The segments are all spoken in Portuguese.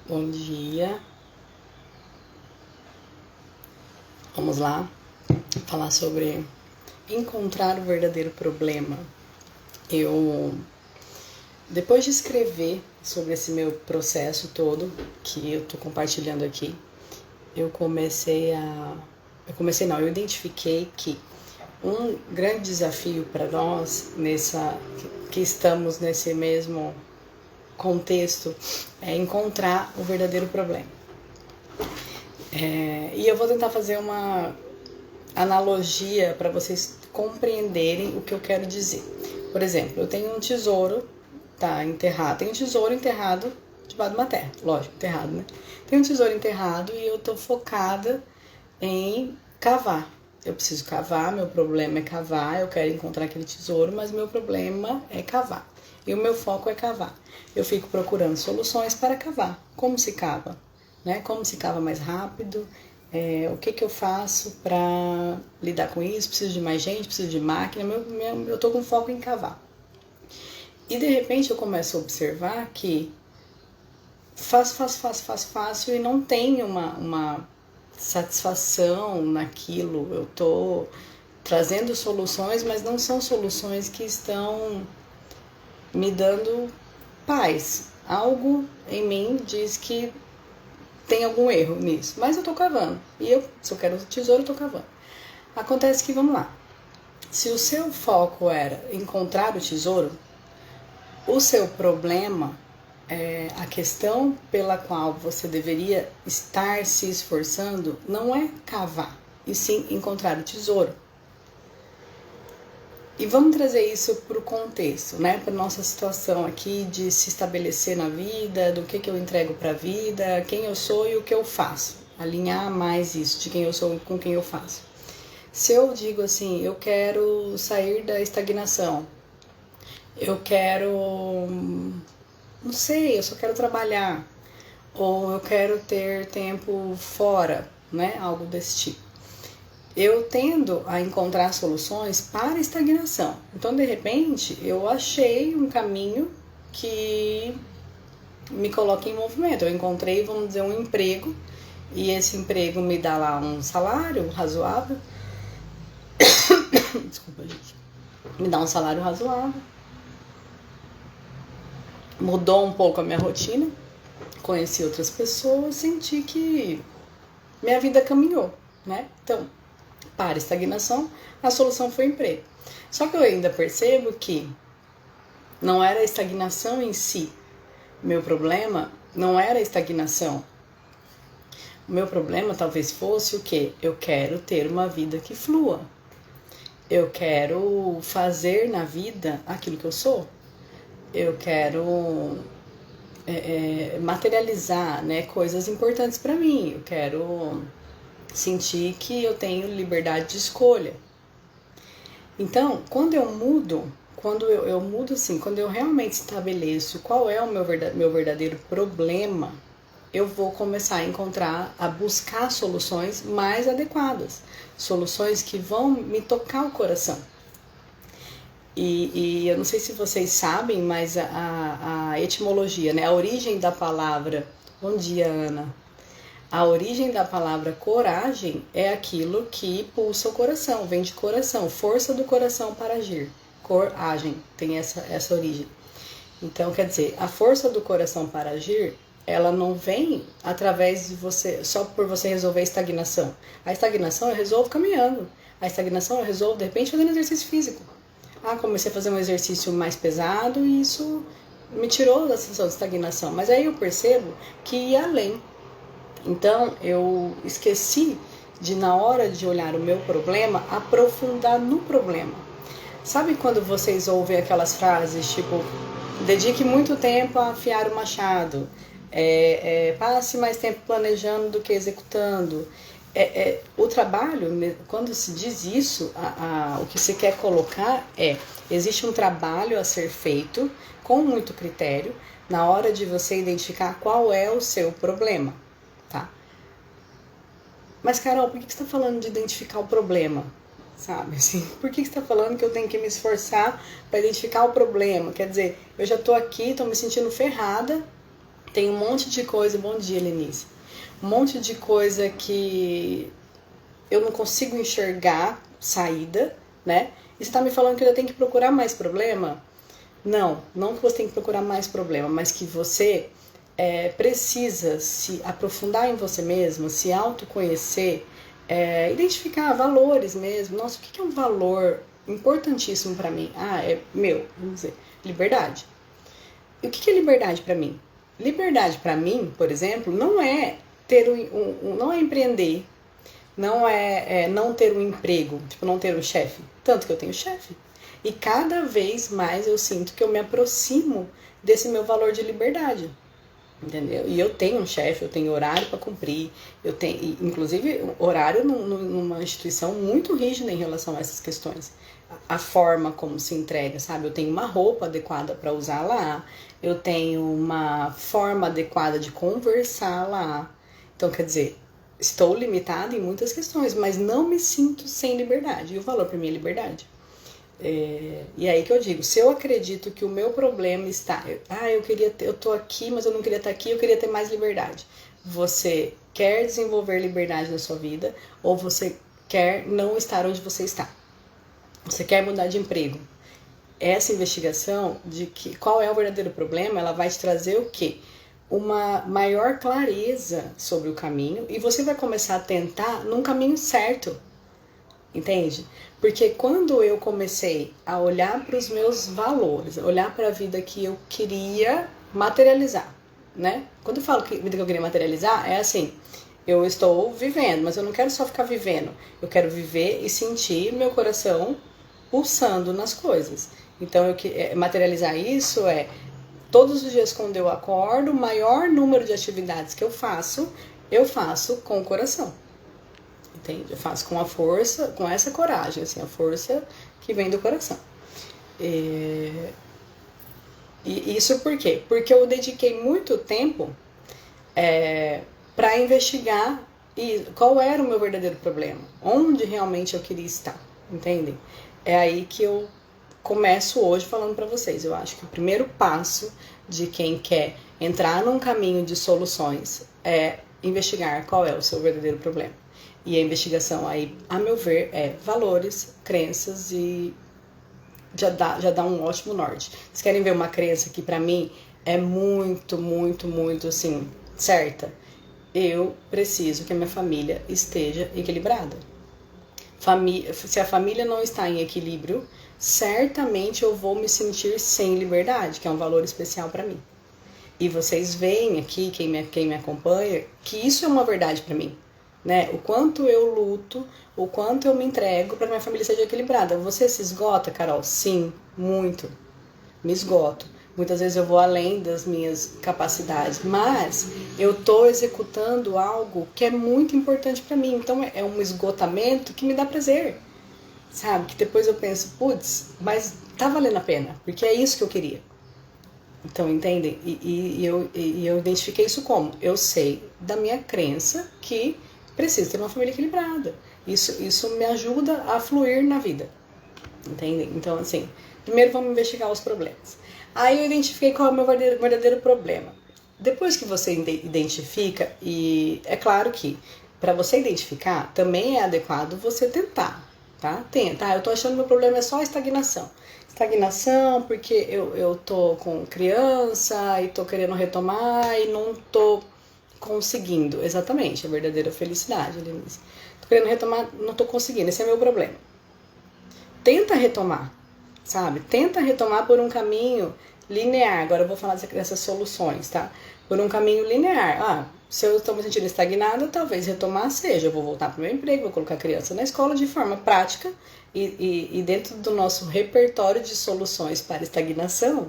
Bom dia. Vamos lá falar sobre encontrar o verdadeiro problema. Depois de escrever sobre esse meu processo todo, que eu tô compartilhando aqui, eu identifiquei que um grande desafio para nós, que estamos nesse mesmo contexto, é encontrar o verdadeiro problema. E eu vou tentar fazer uma analogia para vocês compreenderem o que eu quero dizer. Por exemplo, eu tenho um tesouro, tá enterrado. Tem um tesouro enterrado debaixo de uma terra, lógico, enterrado, né? Tem um tesouro enterrado e eu tô focada em cavar. Eu preciso cavar, meu problema é cavar, eu quero encontrar aquele tesouro, mas meu problema é cavar. E o meu foco é cavar. Eu fico procurando soluções para cavar. Como se cava? Né? Como se cava mais rápido? O que eu faço para lidar com isso? Preciso de mais gente? Preciso de máquina? Eu tô com foco em cavar. E de repente eu começo a observar que faço e não tenho uma satisfação naquilo. Eu tô trazendo soluções, mas não são soluções que estão me dando paz. Algo em mim diz que tem algum erro nisso, mas eu tô cavando. E se eu quero o tesouro, eu tô cavando. Acontece que, vamos lá, se o seu foco era encontrar o tesouro, o seu problema, a questão pela qual você deveria estar se esforçando, não é cavar, e sim encontrar o tesouro. E vamos trazer isso para o contexto, né? Para nossa situação aqui de se estabelecer na vida, do que eu entrego para a vida, quem eu sou e o que eu faço. Alinhar mais isso de quem eu sou e com quem eu faço. Se eu digo assim, eu quero sair da estagnação, eu quero, não sei, eu só quero trabalhar, ou eu quero ter tempo fora, né? Algo desse tipo. Eu tendo a encontrar soluções para a estagnação. Então, de repente, eu achei um caminho que me coloca em movimento. Eu encontrei, vamos dizer, um emprego, e esse emprego me dá lá um salário razoável. Desculpa, gente. Me dá um salário razoável. Mudou um pouco a minha rotina. Conheci outras pessoas, senti que minha vida caminhou, né? Então, para a estagnação, a solução foi o emprego. Só que eu ainda percebo que não era a estagnação em si. Meu problema não era a estagnação. O meu problema talvez fosse o quê? Eu quero ter uma vida que flua. Eu quero fazer na vida aquilo que eu sou. Eu quero materializar, né, coisas importantes para mim. Eu quero sentir que eu tenho liberdade de escolha. Então, quando eu mudo assim, quando eu realmente estabeleço qual é o meu verdadeiro problema, eu vou começar a buscar soluções mais adequadas, soluções que vão me tocar o coração. E eu não sei se vocês sabem, mas a etimologia, né, a origem da palavra... Bom dia, Ana. A origem da palavra coragem é aquilo que pulsa o coração, vem de coração, força do coração para agir. Coragem tem essa origem. Então, quer dizer, a força do coração para agir, ela não vem através de você, só por você resolver a estagnação. A estagnação eu resolvo caminhando. A estagnação eu resolvo, de repente, fazendo exercício físico. Comecei a fazer um exercício mais pesado e isso me tirou da sensação de estagnação. Mas aí eu percebo que ia além. Então, eu esqueci de, na hora de olhar o meu problema, aprofundar no problema. Sabe quando vocês ouvem aquelas frases, tipo, dedique muito tempo a afiar o machado, passe mais tempo planejando do que executando. O trabalho, quando se diz isso, o que se quer colocar existe um trabalho a ser feito com muito critério na hora de você identificar qual é o seu problema. Tá? Mas, Carol, por que você está falando de identificar o problema? Sabe, assim, por que você está falando que eu tenho que me esforçar para identificar o problema? Quer dizer, eu já estou aqui, estou me sentindo ferrada, Tem um monte de coisa, bom dia, Lenice, um monte de coisa que eu não consigo enxergar saída, né? E você tá me falando que eu tenho que procurar mais problema? Não que você tem que procurar mais problema, mas que você precisa se aprofundar em você mesmo, se autoconhecer, identificar valores mesmo. Nossa, o que é um valor importantíssimo para mim? Vamos dizer, liberdade. E o que é liberdade para mim? Liberdade para mim, por exemplo, não é ter não é empreender, não é não ter um emprego, tipo não ter um chefe, tanto que eu tenho chefe. E cada vez mais eu sinto que eu me aproximo desse meu valor de liberdade, entendeu? E eu tenho um chefe, eu tenho horário para cumprir, eu tenho, inclusive, horário numa instituição muito rígida em relação a essas questões. A forma como se entrega, sabe? Eu tenho uma roupa adequada para usar lá, eu tenho uma forma adequada de conversar lá. Então, quer dizer, estou limitada em muitas questões, mas não me sinto sem liberdade. E o valor para mim é liberdade. E aí que eu digo, se eu acredito que o meu problema está, eu tô aqui, mas eu não queria estar aqui, eu queria ter mais liberdade. Você quer desenvolver liberdade na sua vida ou você quer não estar onde você está? Você quer mudar de emprego? Essa investigação de que qual é o verdadeiro problema, ela vai te trazer o quê? Uma maior clareza sobre o caminho e você vai começar a tentar num caminho certo. Entende? Porque quando eu comecei a olhar para os meus valores, olhar para a vida que eu queria materializar, né? Quando eu falo que vida que eu queria materializar, é assim, eu estou vivendo, mas eu não quero só ficar vivendo. Eu quero viver e sentir meu coração pulsando nas coisas. Então, materializar isso todos os dias quando eu acordo, o maior número de atividades que eu faço com o coração. Entende? Eu faço com a força, com essa coragem, assim, a força que vem do coração. E isso por quê? Porque eu dediquei muito tempo para investigar qual era o meu verdadeiro problema, onde realmente eu queria estar, entendem? É aí que eu começo hoje falando para vocês. Eu acho que o primeiro passo de quem quer entrar num caminho de soluções é investigar qual é o seu verdadeiro problema. E a investigação aí, a meu ver, valores, crenças e já dá um ótimo norte. Vocês querem ver uma crença que pra mim é muito, muito, muito assim, certa? Eu preciso que a minha família esteja equilibrada. Se a família não está em equilíbrio, certamente eu vou me sentir sem liberdade, que é um valor especial pra mim. E vocês veem aqui, quem me acompanha, que isso é uma verdade pra mim. Né? O quanto eu luto, o quanto eu me entrego para que minha família seja equilibrada. Você se esgota, Carol? Sim, muito. Me esgoto. Muitas vezes eu vou além das minhas capacidades, mas eu estou executando algo que é muito importante para mim. Então é um esgotamento que me dá prazer, sabe? Que depois eu penso, putz, mas tá valendo a pena, porque é isso que eu queria. Então, entendem? E eu identifiquei isso como? Eu sei da minha crença que preciso ter uma família equilibrada. Isso me ajuda a fluir na vida. Entendem? Então, assim, primeiro vamos investigar os problemas. Aí eu identifiquei qual é o meu verdadeiro problema. Depois que você identifica, e é claro que para você identificar, também é adequado você tentar, tá? Eu tô achando que meu problema é só estagnação. Estagnação porque eu tô com criança e tô querendo retomar e não tô conseguindo. Exatamente, a verdadeira felicidade, Lenice. Tô querendo retomar, não tô conseguindo, esse é meu problema. Tenta retomar, sabe? Tenta retomar por um caminho linear. Agora eu vou falar dessas soluções, tá? Por um caminho linear. Se eu estou me sentindo estagnada, talvez retomar seja, eu vou voltar para o meu emprego, vou colocar a criança na escola de forma prática e dentro do nosso repertório de soluções para estagnação,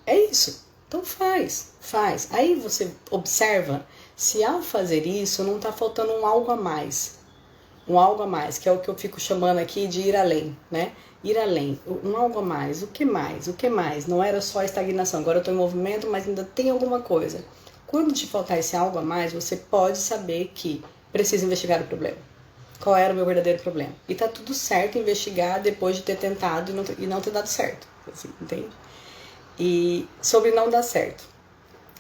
é isso. Então faz. Aí você observa se ao fazer isso não está faltando um algo a mais. Um algo a mais, que é o que eu fico chamando aqui de ir além, né? Ir além, um algo a mais, o que mais? O que mais? Não era só estagnação, agora eu estou em movimento, mas ainda tem alguma coisa. Quando te faltar esse algo a mais, você pode saber que precisa investigar o problema. Qual era o meu verdadeiro problema? E tá tudo certo investigar depois de ter tentado e não ter dado certo, assim, entende? E sobre não dar certo.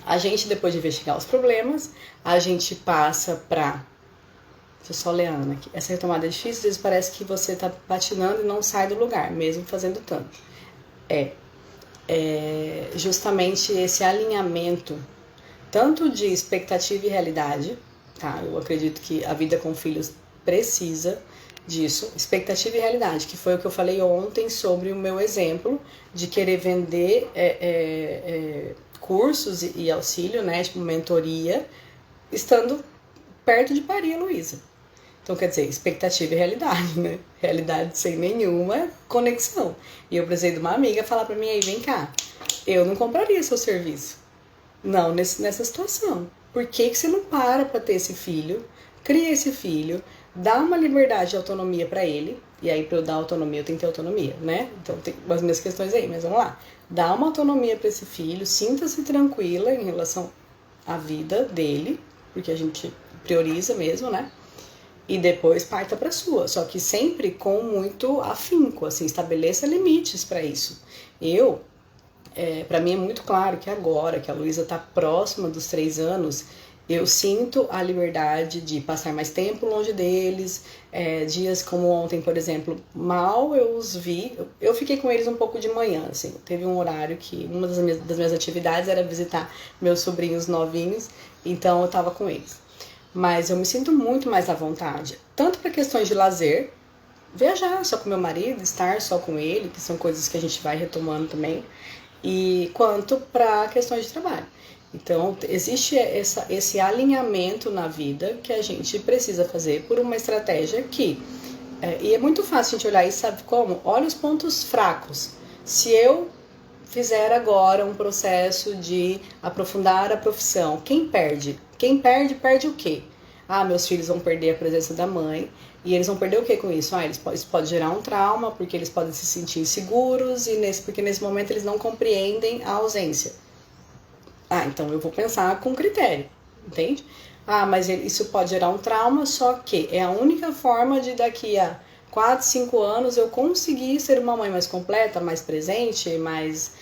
A gente, depois de investigar os problemas, a gente passa para... Deixa eu só ler a Ana aqui. Essa retomada é difícil, às vezes parece que você está patinando e não sai do lugar, mesmo fazendo tanto. Justamente esse alinhamento, tanto de expectativa e realidade, tá? Eu acredito que a vida com filhos precisa disso, expectativa e realidade, que foi o que eu falei ontem sobre o meu exemplo de querer vender cursos e auxílio, né, tipo mentoria, estando perto de parir a Luísa. Então, quer dizer, expectativa e realidade, né? Realidade sem nenhuma conexão. E eu precisei de uma amiga falar pra mim, aí, vem cá, eu não compraria seu serviço. Não, nessa situação. Por que você não para pra ter esse filho, cria esse filho, dá uma liberdade e autonomia pra ele, e aí pra eu dar autonomia eu tenho que ter autonomia, né? Então tem as minhas questões aí, mas vamos lá. Dá uma autonomia pra esse filho, sinta-se tranquila em relação à vida dele, porque a gente prioriza mesmo, né? E depois parta para sua, só que sempre com muito afinco, assim, estabeleça limites para isso. Para mim é muito claro que agora que a Luísa está próxima dos 3 anos, eu sinto a liberdade de passar mais tempo longe deles, dias como ontem, por exemplo, mal eu os vi, eu fiquei com eles um pouco de manhã, assim, teve um horário que uma das minhas atividades era visitar meus sobrinhos novinhos, então eu estava com eles. Mas eu me sinto muito mais à vontade, tanto para questões de lazer, viajar só com meu marido, estar só com ele, que são coisas que a gente vai retomando também, e quanto para questões de trabalho. Então, existe esse alinhamento na vida que a gente precisa fazer por uma estratégia que... e é muito fácil a gente olhar isso, sabe como? Olha os pontos fracos. Se eu fizer agora um processo de aprofundar a profissão, quem perde? Quem perde, perde o quê? Ah, meus filhos vão perder a presença da mãe. E eles vão perder o que com isso? Isso pode gerar um trauma, porque eles podem se sentir inseguros, porque nesse momento eles não compreendem a ausência. Então eu vou pensar com critério, entende? Mas isso pode gerar um trauma, só que é a única forma de daqui a 4, 5 anos eu conseguir ser uma mãe mais completa, mais presente, mais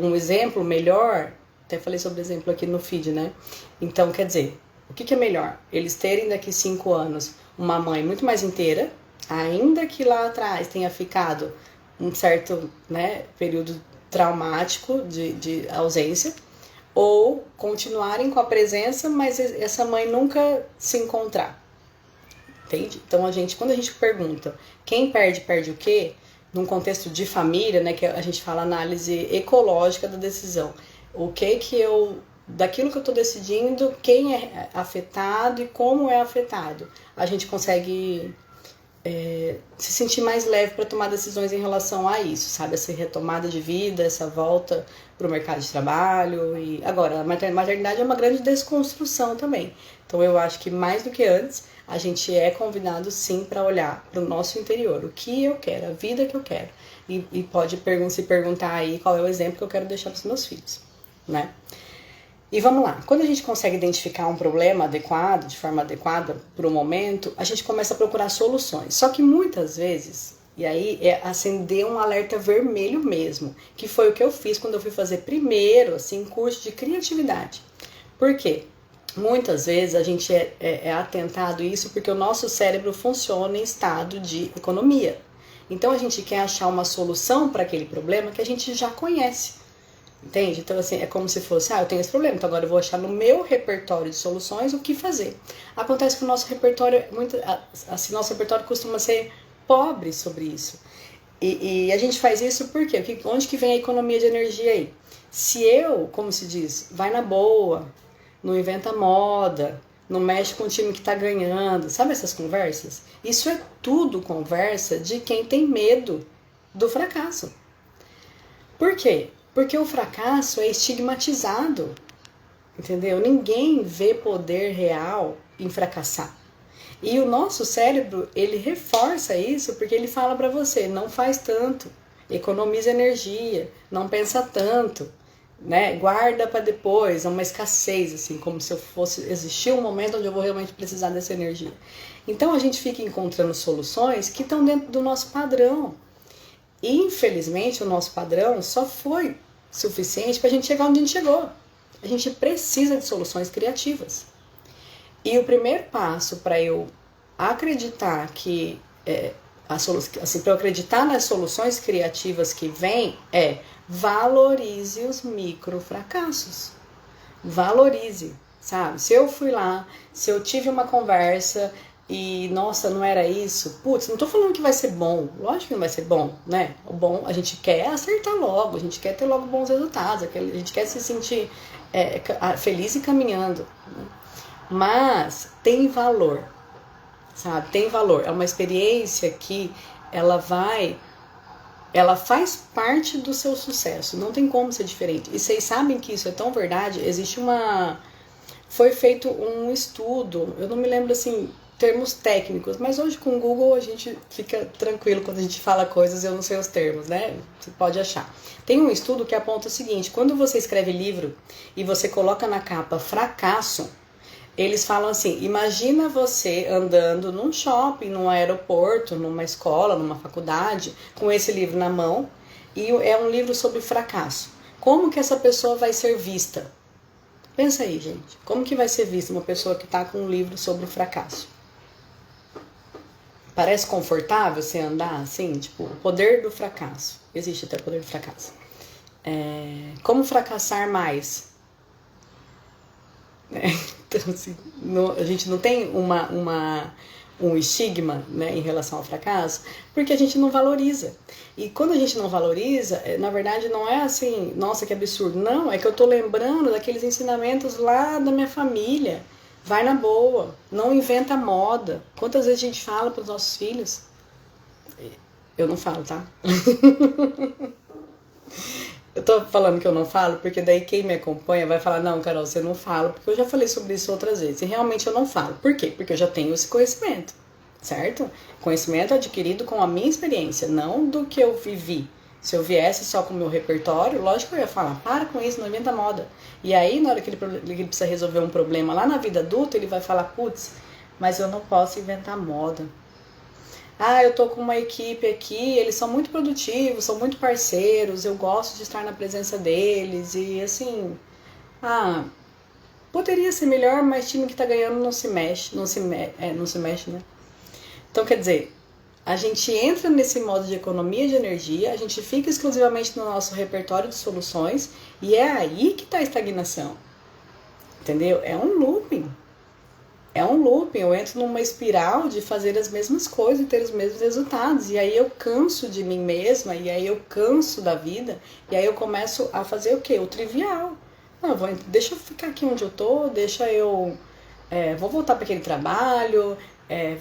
um exemplo melhor. Até falei sobre exemplo aqui no feed, né? Então, quer dizer, o que é melhor? Eles terem daqui 5 anos uma mãe muito mais inteira, ainda que lá atrás tenha ficado um certo, né, período traumático de ausência, ou continuarem com a presença, mas essa mãe nunca se encontrar. Entende? Então, quando a gente pergunta quem perde, perde o quê? Num contexto de família, né, que a gente fala análise ecológica da decisão. Daquilo que eu estou decidindo, quem é afetado e como é afetado. A gente consegue se sentir mais leve para tomar decisões em relação a isso, sabe? Essa retomada de vida, essa volta para o mercado de trabalho. E agora, a maternidade é uma grande desconstrução também. Então eu acho que mais do que antes, a gente é convidado sim para olhar para o nosso interior, o que eu quero, a vida que eu quero. E pode se perguntar aí qual é o exemplo que eu quero deixar para os meus filhos, né? E vamos lá, quando a gente consegue identificar um problema adequado, de forma adequada para o momento, a gente começa a procurar soluções. Só que muitas vezes, e aí é acender um alerta vermelho mesmo, que foi o que eu fiz quando eu fui fazer primeiro, assim, curso de criatividade. Por quê? Muitas vezes a gente é atentado a isso porque o nosso cérebro funciona em estado de economia. Então a gente quer achar uma solução para aquele problema que a gente já conhece. Entende? Então, assim, é como se fosse, eu tenho esse problema, então agora eu vou achar no meu repertório de soluções o que fazer. Acontece que o nosso repertório, nosso repertório costuma ser pobre sobre isso. E a gente faz isso por quê? Onde que vem a economia de energia aí? Se eu, como se diz, vai na boa, não inventa moda, não mexe com o time que tá ganhando, sabe essas conversas? Isso é tudo conversa de quem tem medo do fracasso. Por quê? Porque o fracasso é estigmatizado, entendeu? Ninguém vê poder real em fracassar. E o nosso cérebro, ele reforça isso porque ele fala para você, não faz tanto, economiza energia, não pensa tanto, né? Guarda para depois, é uma escassez, assim, como se existir um momento onde eu vou realmente precisar dessa energia. Então a gente fica encontrando soluções que estão dentro do nosso padrão. E, infelizmente, o nosso padrão só foi suficiente para a gente chegar onde a gente chegou. A gente precisa de soluções criativas. E o primeiro passo para eu acreditar que assim, para eu acreditar nas soluções criativas que vêm é valorize os micro fracassos. Valorize, sabe? Se eu fui lá, se eu tive uma conversa e, nossa, não era isso, putz, não tô falando que vai ser bom, lógico que não vai ser bom, né? O bom, a gente quer acertar logo, a gente quer ter logo bons resultados, a gente quer se sentir feliz e caminhando, né? Mas tem valor, sabe? Tem valor, é uma experiência que ela faz parte do seu sucesso, não tem como ser diferente. E vocês sabem que isso é tão verdade, foi feito um estudo, eu não me lembro assim, termos técnicos, mas hoje com o Google a gente fica tranquilo quando a gente fala coisas, eu não sei os termos, né? Você pode achar. Tem um estudo que aponta o seguinte, quando você escreve livro e você coloca na capa fracasso, eles falam assim, imagina você andando num shopping, num aeroporto, numa escola, numa faculdade, com esse livro na mão, e é um livro sobre fracasso. Como que essa pessoa vai ser vista? Pensa aí, gente. Como que vai ser vista uma pessoa que está com um livro sobre fracasso? Parece confortável você andar assim? Tipo, o poder do fracasso. Existe até o poder do fracasso. Como fracassar mais? Então, assim, a gente não tem um estigma, né, em relação ao fracasso, porque a gente não valoriza. E quando a gente não valoriza, na verdade não é assim, nossa, que absurdo. Não, é que eu tô lembrando daqueles ensinamentos lá da minha família. Vai na boa, não inventa moda. Quantas vezes a gente fala para os nossos filhos? Eu não falo, tá? Eu tô falando que eu não falo, porque daí quem me acompanha vai falar, não, Carol, você não fala, porque eu já falei sobre isso outras vezes. E realmente eu não falo. Por quê? Porque eu já tenho esse conhecimento, certo? Conhecimento adquirido com a minha experiência, não do que eu vivi. Se eu viesse só com o meu repertório, lógico que eu ia falar, para com isso, não inventa moda. E aí, na hora que ele precisa resolver um problema lá na vida adulta, ele vai falar, putz, mas eu não posso inventar moda. Ah, eu tô com uma equipe aqui, eles são muito produtivos, são muito parceiros, eu gosto de estar na presença deles e assim, poderia ser melhor, mas time que tá ganhando não se mexe, não se mexe, né? Então, quer dizer, a gente entra nesse modo de economia de energia, a gente fica exclusivamente no nosso repertório de soluções e é aí que tá a estagnação, entendeu? É um looping. Eu entro numa espiral de fazer as mesmas coisas e ter os mesmos resultados. E aí eu canso de mim mesma, e aí eu canso da vida, e aí eu começo a fazer o quê? O trivial. Não, deixa eu ficar aqui onde eu tô, vou voltar para aquele trabalho,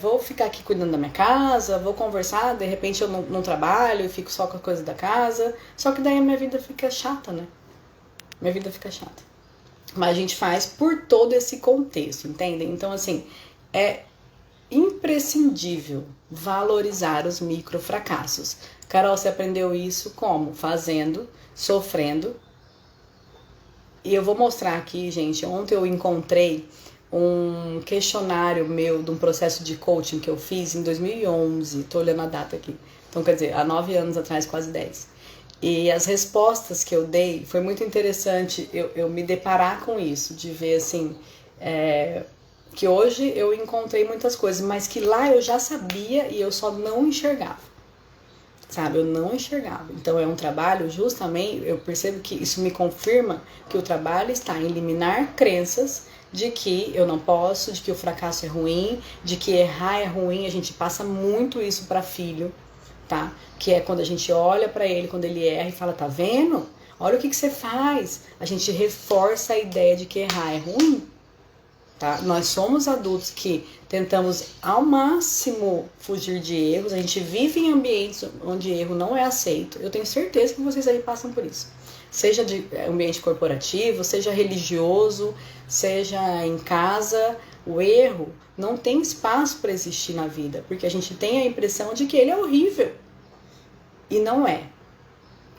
vou ficar aqui cuidando da minha casa, vou conversar, de repente eu não trabalho, eu fico só com a coisa da casa. Só que daí a minha vida fica chata, né? Minha vida fica chata. Mas a gente faz por todo esse contexto, entendem? Então, assim, é imprescindível valorizar os micro fracassos. Carol, você aprendeu isso como? Fazendo, sofrendo. E eu vou mostrar aqui, gente, ontem eu encontrei um questionário meu de um processo de coaching que eu fiz em 2011. Tô olhando a data aqui. Então, quer dizer, há 9 anos atrás, quase 10. E as respostas que eu dei, foi muito interessante eu me deparar com isso, de ver assim, que hoje eu encontrei muitas coisas, mas que lá eu já sabia e eu só não enxergava, sabe? Eu não enxergava. Então é um trabalho, justamente, eu percebo que isso me confirma que o trabalho está em eliminar crenças de que eu não posso, de que o fracasso é ruim, de que errar é ruim. A gente passa muito isso para filho, tá? Que é quando a gente olha para ele, quando ele erra e fala, tá vendo? Olha o que você faz. A gente reforça a ideia de que errar é ruim, tá? Nós somos adultos que tentamos ao máximo fugir de erros. A gente vive em ambientes onde erro não é aceito. Eu tenho certeza que vocês aí passam por isso. Seja de ambiente corporativo, seja religioso, seja em casa, o erro não tem espaço para existir na vida, porque a gente tem a impressão de que ele é horrível. E não é,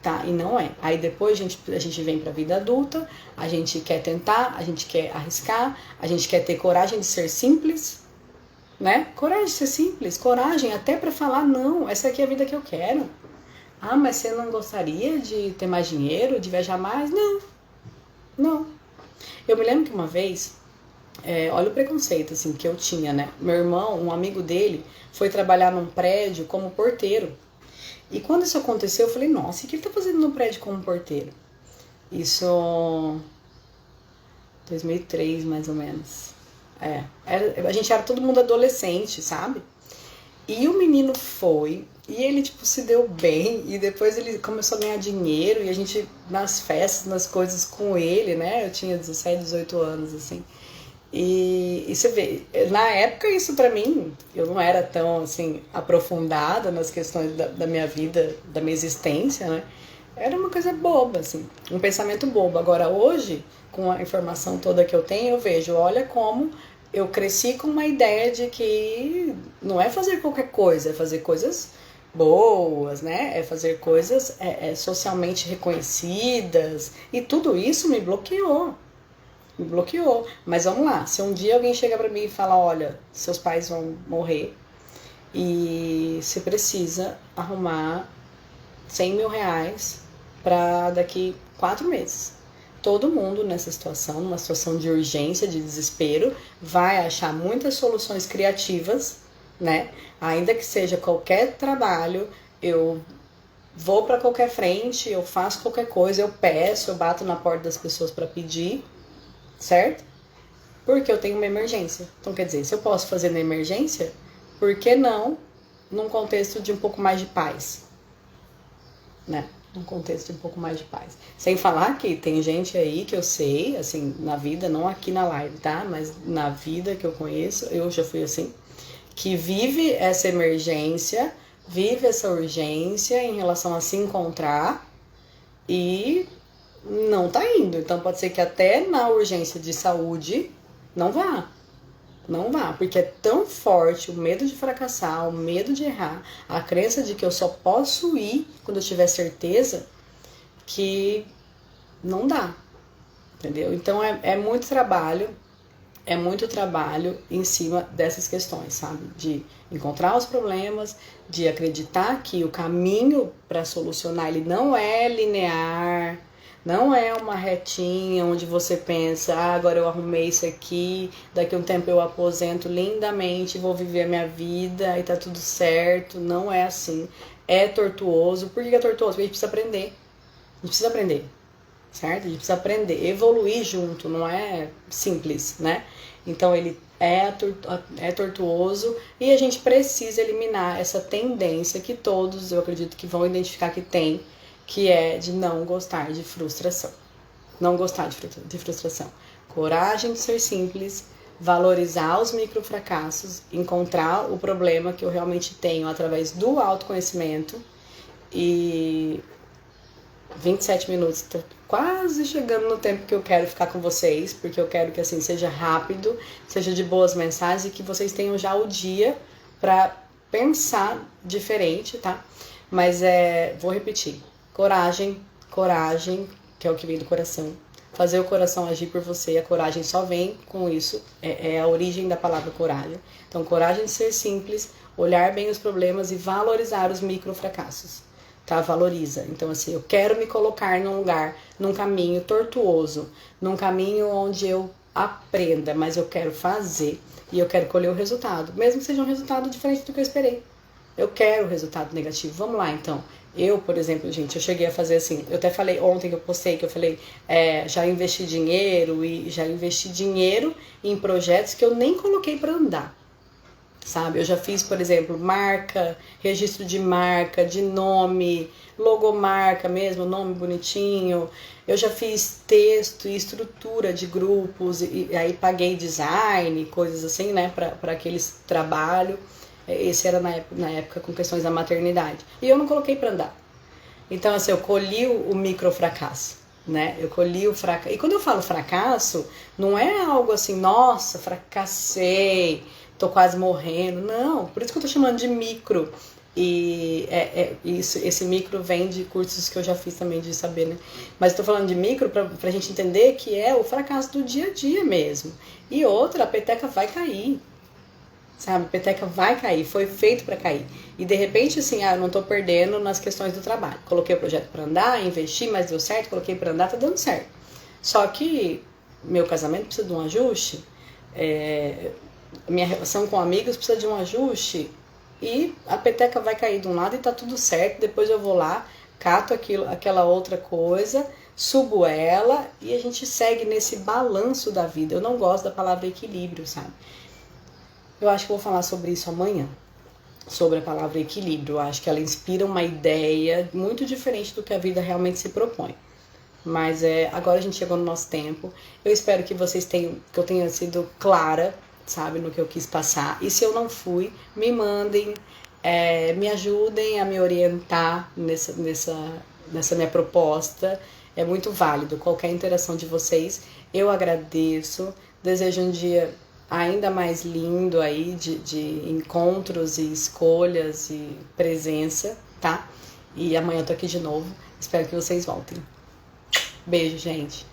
tá? E não é. Aí depois a gente vem pra vida adulta, a gente quer tentar, a gente quer arriscar, a gente quer ter coragem de ser simples, né? Coragem de ser simples, coragem até pra falar, não, essa aqui é a vida que eu quero. Ah, mas você não gostaria de ter mais dinheiro, de viajar mais? Não, não. Eu me lembro que uma vez, olha o preconceito assim que eu tinha, né? Meu irmão, um amigo dele, foi trabalhar num prédio como porteiro. E quando isso aconteceu, eu falei, nossa, o que ele tá fazendo no prédio como porteiro? Isso 2003, mais ou menos. A gente era todo mundo adolescente, sabe? E o menino foi, e ele, tipo, se deu bem, e depois ele começou a ganhar dinheiro, e a gente, nas festas, nas coisas com ele, né? Eu tinha 17, 18 anos, assim. E você vê, na época isso pra mim, eu não era tão, assim, aprofundada nas questões da minha vida, da minha existência, né? Era uma coisa boba, assim, um pensamento bobo. Agora, hoje, com a informação toda que eu tenho, eu vejo, olha como eu cresci com uma ideia de que não é fazer qualquer coisa, é fazer coisas boas, né? É fazer coisas socialmente reconhecidas. E tudo isso me bloqueou. Me bloqueou. Mas vamos lá, se um dia alguém chega pra mim e fala, olha, seus pais vão morrer e você precisa arrumar 100 mil reais para daqui 4 meses. Todo mundo nessa situação, numa situação de urgência, de desespero, vai achar muitas soluções criativas, né? Ainda que seja qualquer trabalho, eu vou para qualquer frente, eu faço qualquer coisa, eu peço, eu bato na porta das pessoas para pedir, certo? Porque eu tenho uma emergência. Então, quer dizer, se eu posso fazer na emergência, por que não num contexto de um pouco mais de paz, né? Num contexto de um pouco mais de paz. Sem falar que tem gente aí que eu sei, assim, na vida, não aqui na live, tá? Mas na vida que eu conheço, eu já fui assim, que vive essa emergência, vive essa urgência em relação a se encontrar e não tá indo. Então pode ser que até na urgência de saúde não vá. Não vá, porque é tão forte o medo de fracassar, o medo de errar, a crença de que eu só posso ir quando eu tiver certeza, que não dá, entendeu? Então é muito trabalho em cima dessas questões, sabe? De encontrar os problemas, de acreditar que o caminho para solucionar ele não é linear, não é uma retinha onde você pensa, agora eu arrumei isso aqui, daqui a um tempo eu aposento lindamente, vou viver a minha vida e tá tudo certo. Não é assim. É tortuoso. Por que é tortuoso? Porque a gente precisa aprender. A gente precisa aprender, certo? A gente precisa aprender, evoluir junto, não é simples, né? Então ele é tortuoso e a gente precisa eliminar essa tendência que todos, eu acredito, que vão identificar que tem, que é de não gostar de frustração. Não gostar de frustração. Coragem de ser simples, valorizar os microfracassos, encontrar o problema que eu realmente tenho através do autoconhecimento. E 27 minutos, tô quase chegando no tempo que eu quero ficar com vocês, porque eu quero que assim seja rápido, seja de boas mensagens e que vocês tenham já o dia para pensar diferente, tá? Mas vou repetir. Coragem, que é o que vem do coração. Fazer o coração agir por você, a coragem só vem com isso, é a origem da palavra coragem. Então, coragem de ser simples, olhar bem os problemas e valorizar os microfracassos, tá? Valoriza. Então, assim, eu quero me colocar num lugar, num caminho tortuoso, num caminho onde eu aprenda, mas eu quero fazer e eu quero colher o resultado, mesmo que seja um resultado diferente do que eu esperei. Eu quero o resultado negativo. Vamos lá, então. Eu, por exemplo, gente, eu cheguei a fazer assim, eu até falei ontem que eu postei, que eu falei, já investi dinheiro em projetos que eu nem coloquei para andar, sabe? Eu já fiz, por exemplo, marca, registro de marca, de nome, logomarca mesmo, nome bonitinho. Eu já fiz texto e estrutura de grupos, e aí paguei design, coisas assim, né, para aqueles trabalhos. Esse era na época com questões da maternidade. E eu não coloquei para andar. Então, assim, eu colhi o microfracasso, né? Eu colhi o fracasso. E quando eu falo fracasso, não é algo assim, nossa, fracassei, tô quase morrendo. Não, por isso que eu tô chamando de micro. E esse micro vem de cursos que eu já fiz também de saber, né? Mas eu tô falando de micro pra gente entender que é o fracasso do dia a dia mesmo. E outra, a peteca vai cair. Sabe, a peteca vai cair, foi feito para cair. E de repente, assim, eu não tô perdendo nas questões do trabalho. Coloquei o projeto para andar, investi, mas deu certo, coloquei para andar, tá dando certo. Só que meu casamento precisa de um ajuste, minha relação com amigos precisa de um ajuste, e a peteca vai cair de um lado e tá tudo certo, depois eu vou lá, cato aquela outra coisa, subo ela e a gente segue nesse balanço da vida. Eu não gosto da palavra equilíbrio, sabe? Eu acho que eu vou falar sobre isso amanhã, sobre a palavra equilíbrio. Eu acho que ela inspira uma ideia muito diferente do que a vida realmente se propõe. Mas agora a gente chegou no nosso tempo. Eu espero que que eu tenha sido clara, sabe, no que eu quis passar. E se eu não fui, me mandem, me ajudem a me orientar nessa minha proposta. É muito válido qualquer interação de vocês. Eu agradeço. Desejo um dia ainda mais lindo aí de encontros e escolhas e presença, tá? E amanhã eu tô aqui de novo. Espero que vocês voltem. Beijo, gente.